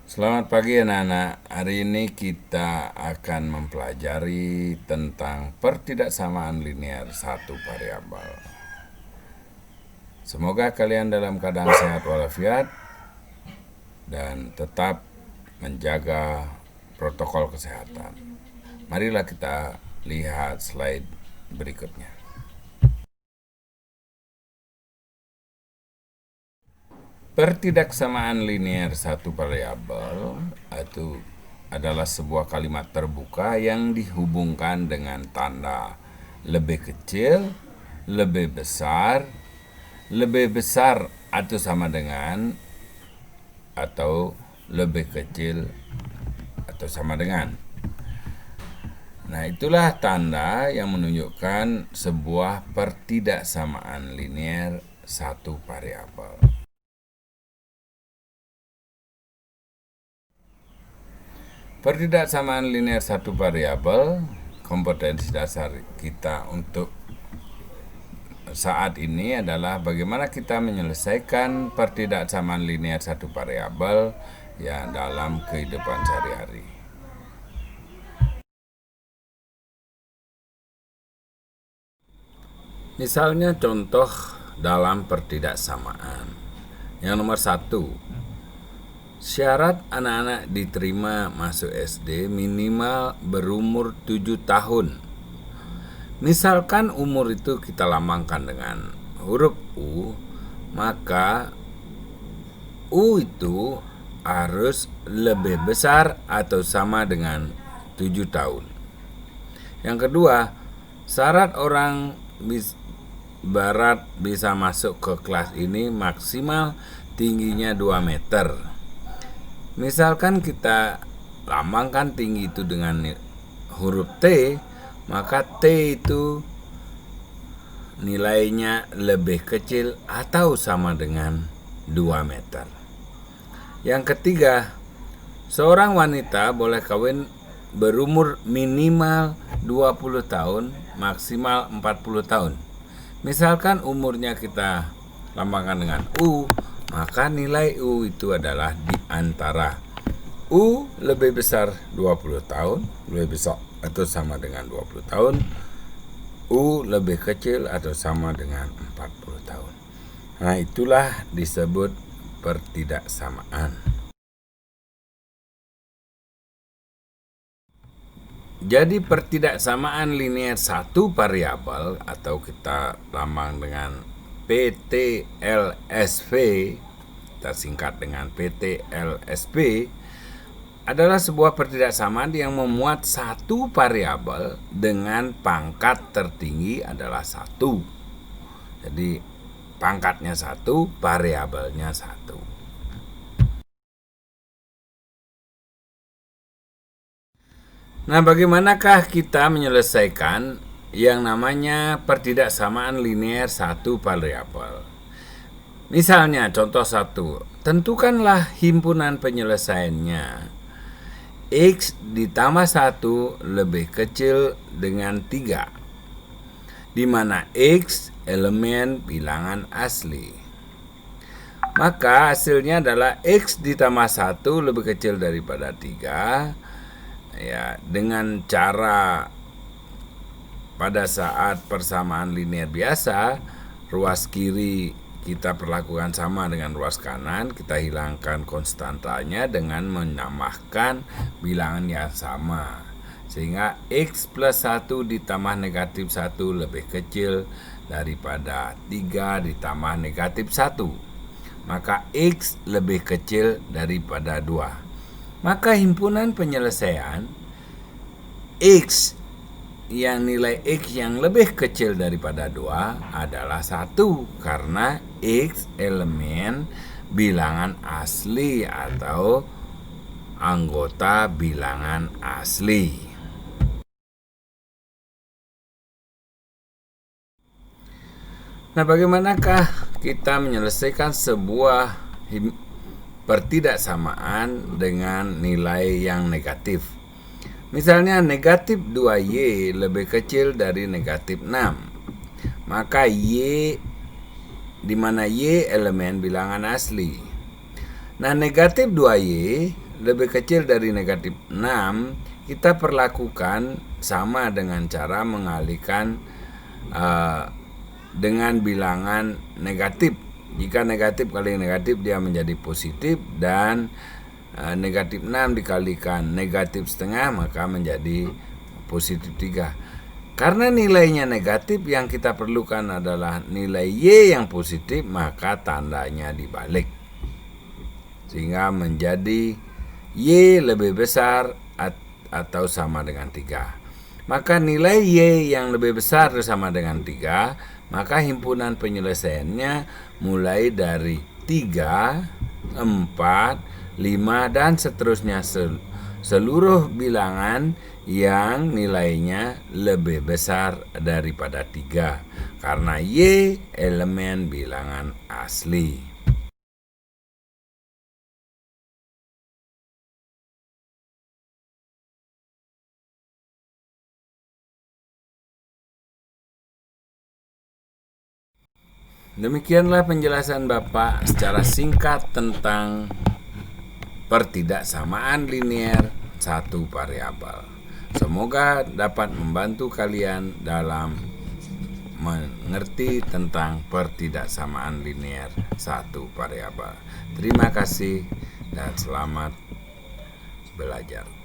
Selamat pagi anak-anak. Hari ini kita akan mempelajari tentang pertidaksamaan linear satu variabel. Semoga kalian dalam keadaan sehat walafiat dan tetap menjaga protokol kesehatan. Marilah kita lihat slide berikutnya. Pertidaksamaan linear satu variabel itu adalah sebuah kalimat terbuka yang dihubungkan dengan tanda lebih kecil, lebih besar atau sama dengan, atau lebih kecil atau sama dengan. Nah, itulah tanda yang menunjukkan sebuah pertidaksamaan linear satu variabel. Pertidaksamaan linear satu variabel, kompetensi dasar kita untuk saat ini adalah bagaimana kita menyelesaikan pertidaksamaan linear satu variabel ya dalam kehidupan sehari-hari. Misalnya contoh dalam pertidaksamaan. Yang nomor 1, syarat anak-anak diterima masuk SD minimal berumur 7 tahun. Misalkan umur itu kita lambangkan dengan huruf U, maka U itu harus lebih besar atau sama dengan 7 tahun. Yang kedua, syarat orang barat bisa masuk ke kelas ini maksimal tingginya 2 meter. Misalkan kita lambangkan tinggi itu dengan huruf T, maka T itu nilainya lebih kecil atau sama dengan 2 meter. Yang ketiga, seorang wanita boleh kawin berumur minimal 20 tahun, maksimal 40 tahun. Misalkan umurnya kita lambangkan dengan U, maka nilai U itu adalah di antara U lebih besar 20 tahun, lebih besar atau sama dengan 20 tahun, U lebih kecil atau sama dengan 40 tahun. Nah, itulah disebut pertidaksamaan. Jadi pertidaksamaan linear satu variabel atau kita lambang dengan PTLSV, kita singkat dengan PTLSV, adalah sebuah pertidaksamaan yang memuat satu variabel dengan pangkat tertinggi adalah 1. Jadi pangkatnya 1, variabelnya 1. Nah, bagaimanakah kita menyelesaikan yang namanya pertidaksamaan linear satu variabel? Misalnya contoh 1, tentukanlah himpunan penyelesaiannya. X ditambah 1 lebih kecil dengan 3, di mana X elemen bilangan asli. Maka hasilnya adalah X ditambah 1 lebih kecil daripada 3. Ya, dengan cara pada saat persamaan linear biasa, ruas kiri kita perlakukan sama dengan ruas kanan, kita hilangkan konstantanya dengan menambahkan bilangan yang sama. Sehingga X plus 1 ditambah negatif 1 lebih kecil daripada 3 ditambah negatif 1. Maka X lebih kecil daripada 2. Maka himpunan penyelesaian X yang nilai X yang lebih kecil daripada 2 adalah 1, karena X elemen bilangan asli atau anggota bilangan asli. Nah, bagaimanakah kita menyelesaikan sebuah pertidaksamaan dengan nilai yang negatif? Misalnya negatif 2Y lebih kecil dari negatif 6. Maka Y, di mana Y elemen bilangan asli. Nah, negatif 2Y lebih kecil dari negatif 6, kita perlakukan sama dengan cara mengalihkan dengan bilangan negatif. Jika negatif kali negatif dia menjadi positif, dan negatif 6 dikalikan negatif setengah maka menjadi positif 3. Karena nilainya negatif, yang kita perlukan adalah nilai Y yang positif, maka tandanya dibalik. Sehingga menjadi Y lebih besar atau sama dengan 3. Maka nilai Y yang lebih besar atau sama dengan 3, maka himpunan penyelesaiannya mulai dari 3, 4, 5, dan seterusnya. Seluruh bilangan yang nilainya lebih besar daripada 3, karena Y elemen bilangan asli. Demikianlah penjelasan Bapak secara singkat tentang pertidaksamaan linear satu variabel. Semoga dapat membantu kalian dalam mengerti tentang pertidaksamaan linear satu variabel. Terima kasih dan selamat belajar.